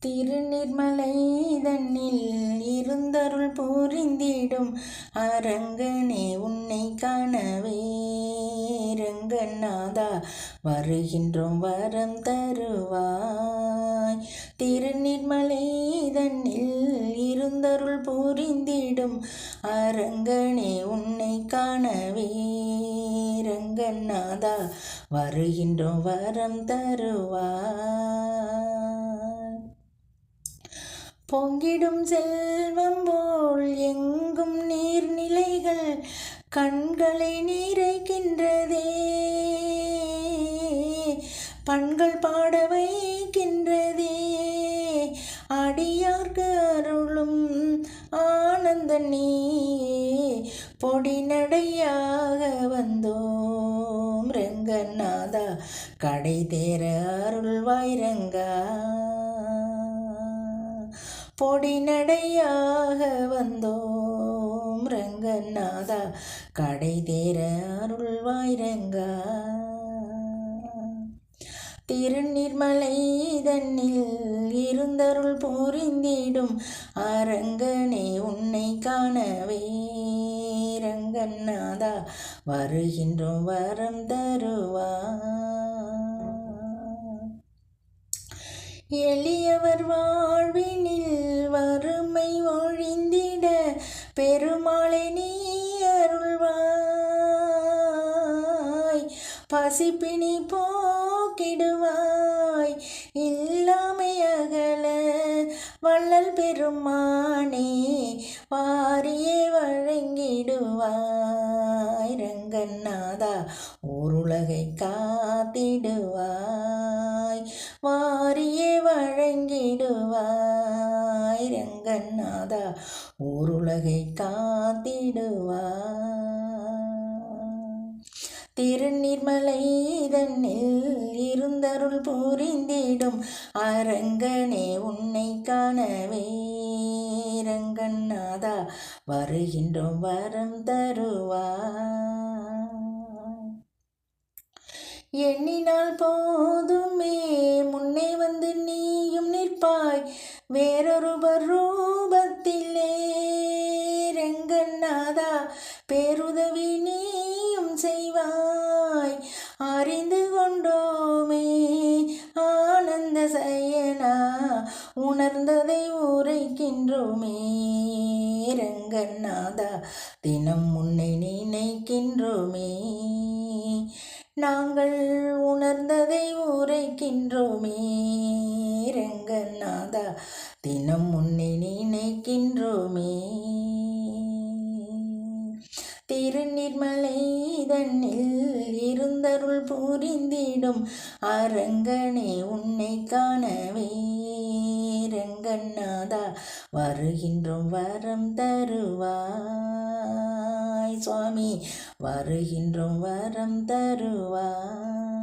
திருநிர்மலை தன்னில் இருந்தருள் புரிந்திடும் அரங்கனே உன்னை காணவே ரங்கநாதா வருகின்றோம் வரம் தருவாய். திருநிர்மலை தன்னில் இருந்தருள் புரிந்திடும் அரங்கனே உன்னை காணவே ரங்கநாதா வருகின்றோம் வரம் தருவாய். பொங்கிடும் செல்வம் போல் எங்கும் நீர்நிலைகள் கண்களை நிறைக்கின்றதே, பண்கள் பாட வைக்கின்றதே, அடியார்க்கு அருளும் ஆனந்த நீயே பொடிநடையாக வந்தோம் ரங்கநாதா கடை தேர அருள்வாய் ரங்கா. பொடிநடையாக வந்தோம் ரங்கநாதா கடை தேர அருள்வாய் ரங்கா. திருநிர்மலை தன்னில் இருந்தருள் புரிந்திடும் அரங்கனே உன்னை காணவே ரங்கநாதா வருகின்றோம் வரம் தருவாய். எளியவர் வாழ்வினில் வறுமை ஒழிந்திட பெருமாளை நீ அருள்வாய். பசிப்பினி போக்கிடுவாய் இல்லாமை அகல வள்ளல் பெருமானே வாரியே வழங்கிடுவாய் ரங்கநாதா ஊருலகை காத்திடுவாய். வாரியே வழங்கிடுவாய் ரங்கநாதா ஊருலகை காத்திடுவாய். திருநிர்மலை தன்னில் இருந்தருள் புரிந்திடும் அரங்கனே உன்னை காணவே ரங்கநாதா வருகின்றோம் வரம் தருவாய். எண்ணினால் போதுமே முன்னே வந்து நீயும் நிற்பாய் வேறொரு ரூபத்திலே ரங்கநாதா பேருதவி நீயும் செய்வாய். அறிந்து கொண்டோமே ஆனந்த சயனா உணர்ந்ததை உரைக்கின்றோமே ரங்கநாதா தினம் உன்னை நினைக்கின்றோமே. நாங்கள் உணர்ந்ததை உரைக்கின்றோமே ரங்கநாதா தினம் உன்னை நினைக்கின்றோமே. திருநிர்மலை தன்னில் இருந்தருள் புரிந்திடும் அரங்கனே உன்னை காணவே ரங்கநாதா வருகின்றோம் வரம் தருவாய். சுவாமி வருகின்றோம் வரம் தருவாய்.